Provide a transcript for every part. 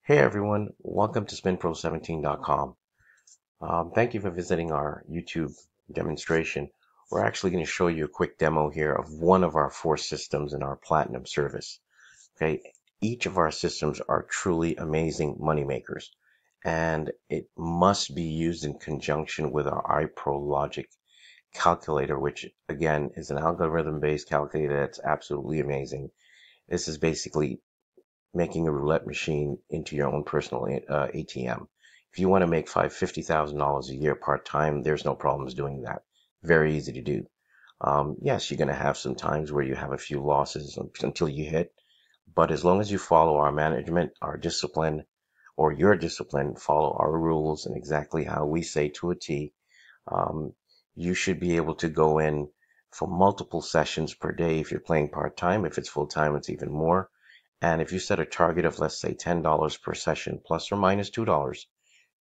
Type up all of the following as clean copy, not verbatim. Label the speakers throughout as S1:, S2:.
S1: Hey everyone, welcome to SpinPro17.com. Thank you for visiting our YouTube demonstration. We're actually going to show you a quick demo here of one of our four systems in our Platinum service. Okay, each of our systems are truly amazing money makers, and it must be used in conjunction with our iPro Logic calculator, which again is an algorithm-based calculator that's absolutely amazing. This is basically making a roulette machine into your own personal ATM. If you want to make $50,000 a year part-time, there's no problems doing that. Very easy to do. Yes, you're going to have some times where you have a few losses until you hit, but as long as you follow our management, our discipline, or your discipline, follow our rules and exactly how we say to a T, um, you should be able to go in for multiple sessions per day if you're playing part-time. If it's full-time, it's even more. And if you set a target of, let's say, $10 per session, plus or minus $2,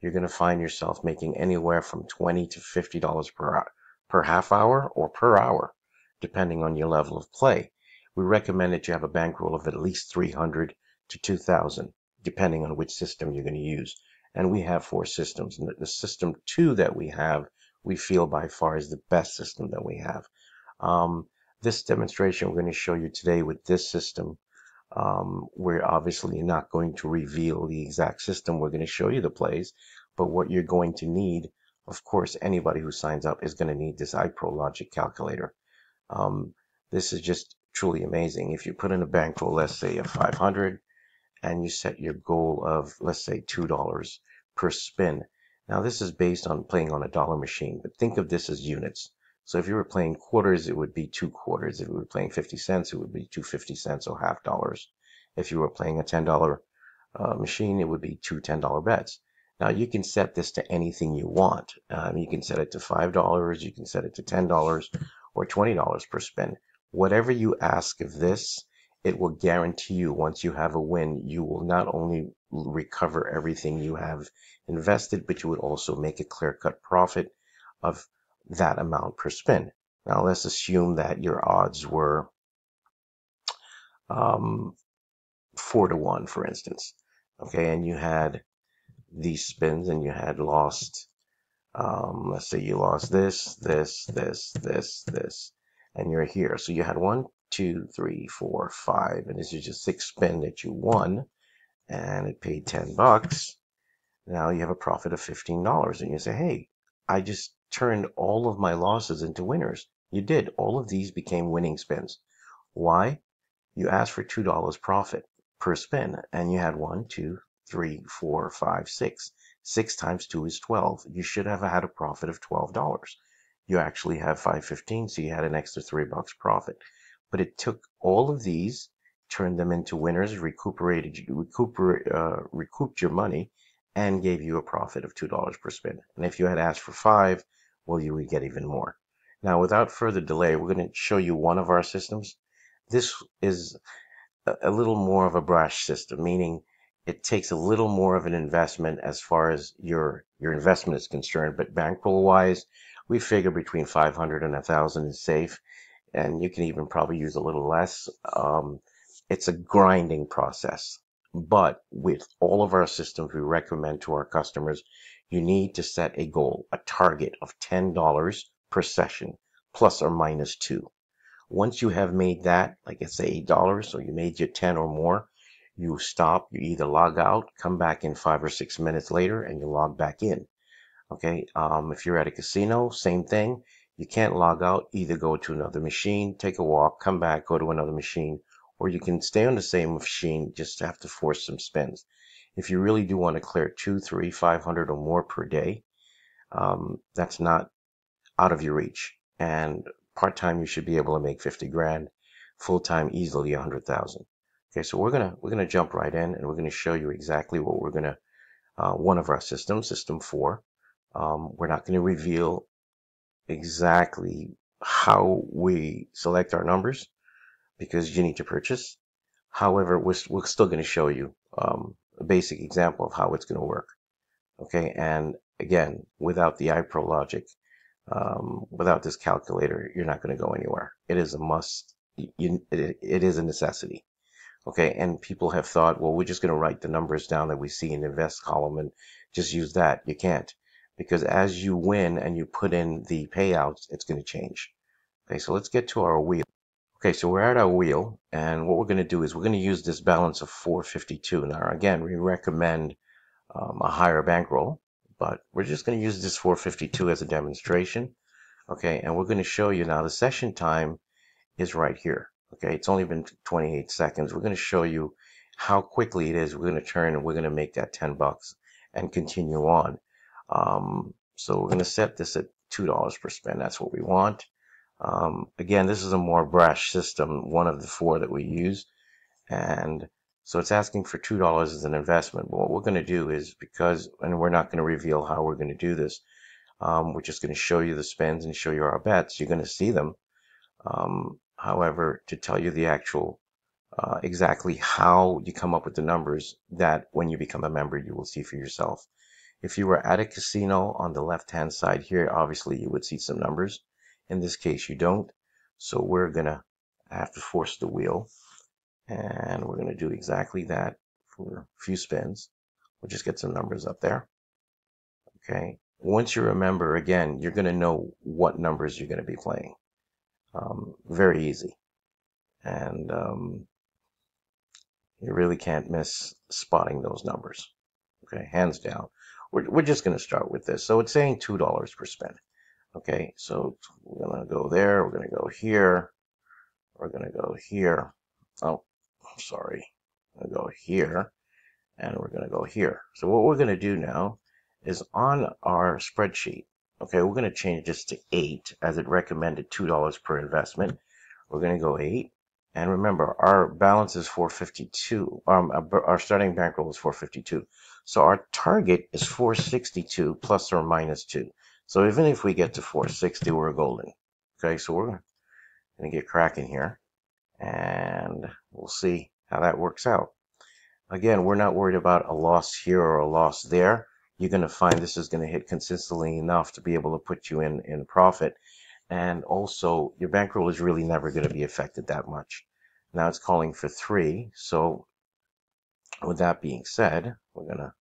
S1: you're going to find yourself making anywhere from $20 to $50 per half hour or per hour, depending on your level of play. We recommend that you have a bankroll of at least 300 to 2,000, depending on which system you're going to use. And we have four systems. And the system two that we have, we feel by far is the best system that we have. This demonstration we're going to show you today with this system, we're obviously not going to reveal the exact system. We're going to show you the plays, but what you're going to need, of course, anybody who signs up is going to need this iPro Logic calculator. This is just truly amazing. If you put in a bankroll, let's say of 500, and you set your goal of, let's say, $2 per spin. Now, this is based on playing on a dollar machine, but think of this as units. So if you were playing quarters, it would be 2 quarters. If you were playing 50 cents, it would be 2 50 cents or half dollars. If you were playing a $10 machine, it would be two $10 bets. Now, you can set this to anything you want. You can set it to $5, you can set it to $10 or $20 per spin. Whatever you ask of this, it will guarantee you once you have a win, you will not only recover everything you have invested, but you would also make a clear-cut profit of that amount per spin. Now, let's assume that your odds were 4 to 1, for instance. Okay, and you had these spins and you had lost, let's say you lost this, and you're here. So you had 1, 2, 3, 4, 5, and this is just 6 spin that you won, and it paid $10. Now you have a profit of $15, and you say, hey, I just turned all of my losses into winners. You did. All of these became winning spins. Why? You asked for $2 profit per spin, and you had 1, 2, 3, 4, 5, 6. 6 times 2 is 12. You should have had a profit of $12. You actually have 515, so you had an extra $3 profit. But it took all of these, turned them into winners, recouped your money, and gave you a profit of $2 per spin. And if you had asked for 5, well, you would get even more. Now, without further delay, we're going to show you one of our systems. This is a little more of a brash system, meaning it takes a little more of an investment as far as your investment is concerned. But bankroll wise, we figure between 500 and 1,000 is safe, and you can even probably use a little less. It's a grinding process. But with all of our systems, we recommend to our customers, you need to set a goal, a target of $10 per session, plus or minus 2. Once you have made that, like I say, $8, so you made your 10 or more, you stop, you either log out, come back in 5 or 6 minutes later, and you log back in. Okay, if you're at a casino, same thing. You can't log out, either go to another machine, take a walk, come back, go to another machine, or you can stay on the same machine, just have to force some spins. If you really do want to clear 2, 3, 500 or more per day, that's not out of your reach. And part-time, you should be able to make 50 grand. Full-time, easily 100,000. Okay, so we're gonna jump right in, and we're gonna show you exactly what we're gonna one of our systems, system 4. We're not going to reveal exactly how we select our numbers because you need to purchase. However, we're still going to show you a basic example of how it's going to work. Okay, and again, without the iPro Logic, without this calculator, you're not going to go anywhere. It is a must. It is a necessity. Okay, and people have thought, well, we're just going to write the numbers down that we see in the invest column and just use that. You can't, because as you win and you put in the payouts, it's going to change. Okay, so let's get to our wheel. Okay, so we're at our wheel, and what we're going to do is we're going to use this balance of 452. Now, again, we recommend a higher bankroll, but we're just going to use this 452 as a demonstration. Okay, and we're going to show you now the session time is right here. Okay, it's only been 28 seconds. We're going to show you how quickly it is. We're going to turn and we're going to make that 10 bucks and continue on. So we're going to set this at $2 per spin. That's what we want. Again, this is a more brash system, one of the four that we use. And so it's asking for $2 as an investment. But what we're going to do is and we're not going to reveal how we're going to do this. We're just going to show you the spins and show you our bets. You're going to see them. However, to tell you the actual exactly how you come up with the numbers, that when you become a member, you will see for yourself. If you were at a casino on the left-hand side here, obviously you would see some numbers. In this case, you don't. So we're going to have to force the wheel. And we're going to do exactly that for a few spins. We'll just get some numbers up there. Okay. Once you remember, again, you're going to know what numbers you're going to be playing. Very easy. And you really can't miss spotting those numbers. Okay, hands down. We're just going to start with this. So it's saying $2 per spin. Okay, so we're going to go there. We're going to go here. We're going to go here. Oh, sorry. I'm going to go here. And we're going to go here. So what we're going to do now is on our spreadsheet, okay, we're going to change this to 8 as it recommended $2 per investment. We're going to go 8. And remember, our balance is 452. Our starting bankroll is 452. So our target is 462 plus or minus 2. So even if we get to 460, we're golden. Okay, so we're going to get cracking here. And we'll see how that works out. Again, we're not worried about a loss here or a loss there. You're going to find this is going to hit consistently enough to be able to put you in profit. And also, your bankroll is really never going to be affected that much. Now it's calling for 3. So with that being said, we're going to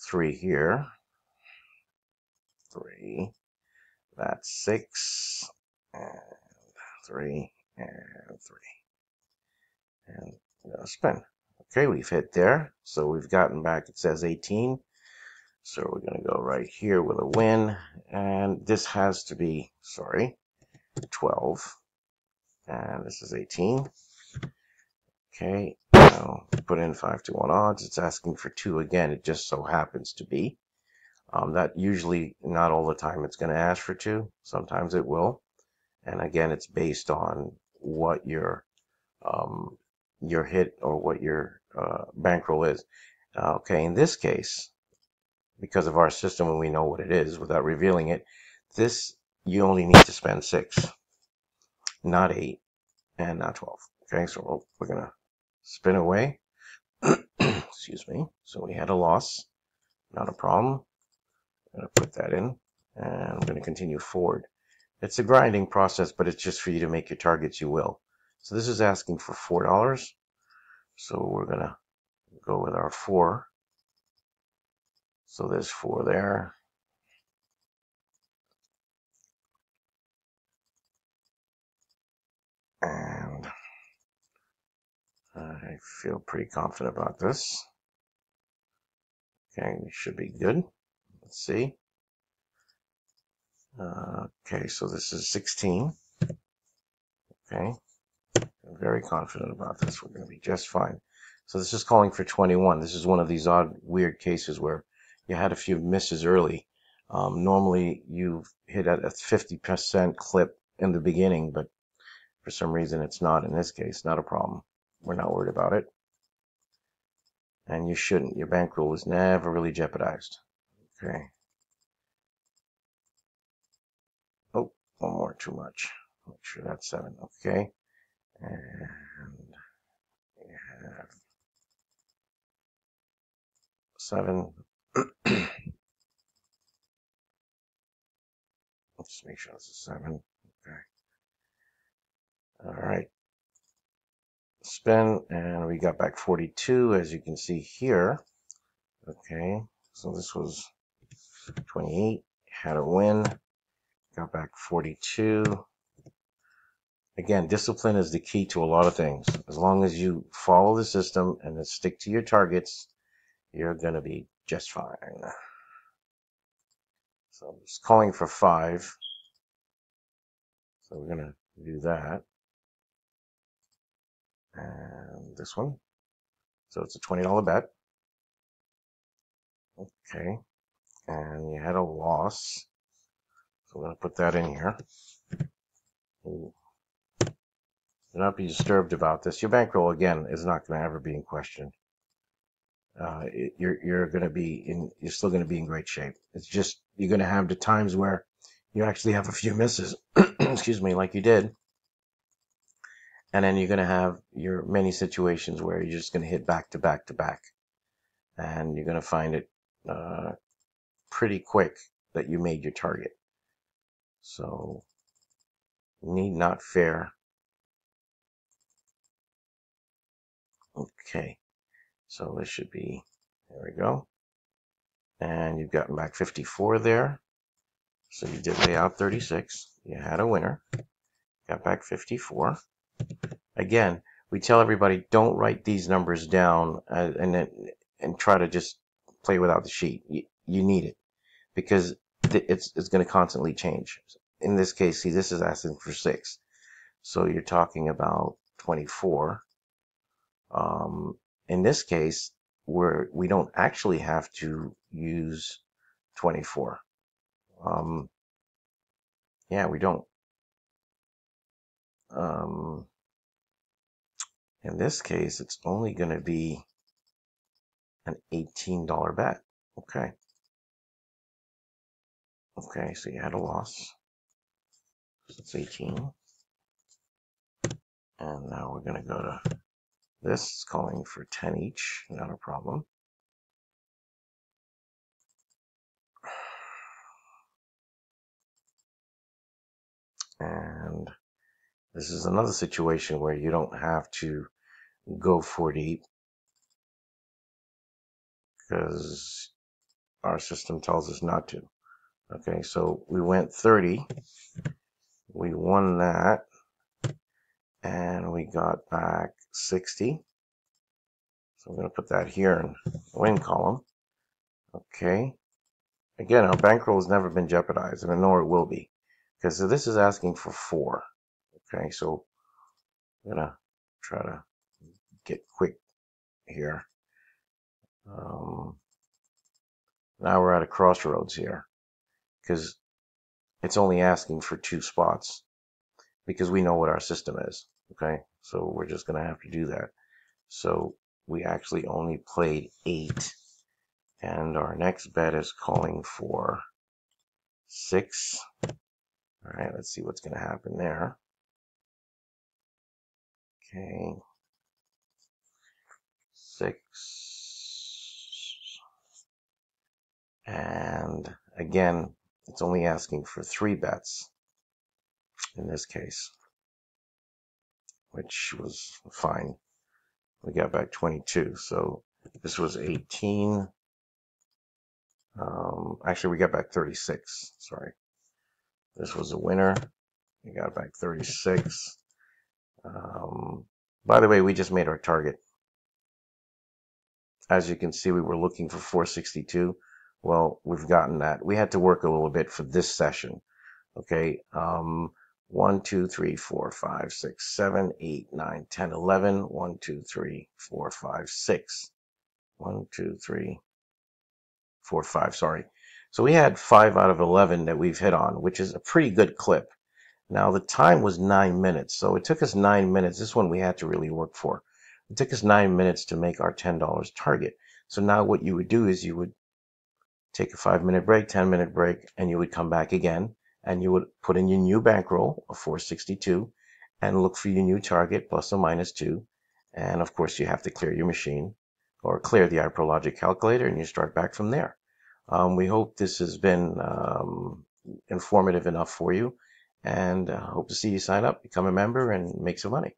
S1: 3 here. 3. That's 6. And 3. And 3. And we're going to spin. Okay, we've hit there. So we've gotten back, it says 18. So we're going to go right here with a win. And this has to be, 12. And this is 18. Okay, now put in 5-to-1 odds. It's asking for 2 again. It just so happens to be. That usually, not all the time, it's going to ask for 2. Sometimes it will. And again, it's based on what your hit or what your bankroll is. Okay, in this case, because of our system and we know what it is without revealing it, this you only need to spend 6, not 8, and not 12. Okay, so we're going to spin away. Excuse me. So we had a loss, not a problem. I'm going to put that in, and I'm going to continue forward. It's a grinding process, but it's just for you to make your targets, you will. So this is asking for $4. So we're going to go with our 4. So there's 4 there. And I feel pretty confident about this. Okay, we should be good. Let's see. Okay, so this is 16. Okay, I'm very confident about this. We're going to be just fine. So this is calling for 21. This is one of these odd, weird cases where you had a few misses early. Normally, you hit at a 50% clip in the beginning, but for some reason, it's not in this case. Not a problem. We're not worried about it. And you shouldn't. Your bankroll is never really jeopardized. Okay. Oh, one more too much. Make sure that's 7. Okay. And we have 7. Let's make sure this is 7. Okay. All right. spin, and we got back 42, as you can see here. Okay, so this was 28, had a win, got back 42. Again, discipline is the key to a lot of things. As long as you follow the system and then stick to your targets, you're going to be just fine. So I'm just calling for 5. So we're going to do that. And this one. So it's a $20 bet. Okay. And you had a loss. So we're going to put that in here. Do not be disturbed about this. Your bankroll, again, is not going to ever be in question. You're going to be you're still going to be in great shape. It's just, you're going to have the times where you actually have a few misses, excuse me, like you did. And then you're going to have your many situations where you're just going to hit back to back to back. And you're going to find it pretty quick that you made your target. So, need not fear. Okay, so this should be, there we go. And you've gotten back 54 there. So you did lay out 36. You had a winner. Got back 54. Again, we tell everybody, don't write these numbers down and try to just play without the sheet. You need it because it's going to constantly change. In this case, see, this is asking for 6. So you're talking about 24. In this case, we don't actually have to use 24. Yeah, we don't. In this case, it's only going to be an $18 bet. Okay. Okay, so you had a loss. So it's 18. And now we're going to go to this. It's calling for 10 each. Not a problem. And this is another situation where you don't have to go for deep because our system tells us not to. Okay, so we went 30. We won that. And we got back 60. So I'm going to put that here in the win column. Okay. Again, our bankroll has never been jeopardized, and I know it will be. Because this is asking for 4. Okay, so I'm going to try to get quick here. Now we're at a crossroads here. Because it's only asking for 2 spots. Because we know what our system is. Okay, so we're just going to have to do that. So we actually only played 8. And our next bet is calling for 6. All right, let's see what's going to happen there. Okay. 6. And again, it's only asking for 3 bets in this case, which was fine. We got back 22. So this was 18. Actually, we got back 36. Sorry. This was a winner. We got back 36. By the way, we just made our target. As you can see, we were looking for 462. Well, we've gotten that. We had to work a little bit for this session. Okay. 1, 2, 3, 4, 5, 6, 7, 8, 9, 10, 11. 1, 2, 3, 4, 5, 6. 1, 2, 3, 4, 5. Sorry. So we had 5 out of 11 that we've hit on, which is a pretty good clip. Now, the time was 9 minutes, so it took us 9 minutes. This one we had to really work for. It took us 9 minutes to make our $10 target. So now what you would do is you would take a 5-minute break, 10-minute break, and you would come back again, and you would put in your new bankroll of 462 and look for your new target, plus or minus 2. And, of course, you have to clear your machine or clear the iProLogic calculator, and you start back from there. We hope this has been informative enough for you. And hope to see you sign up, become a member, and make some money.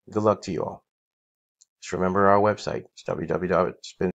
S1: Good luck to you all. Just remember our website. It's www.spin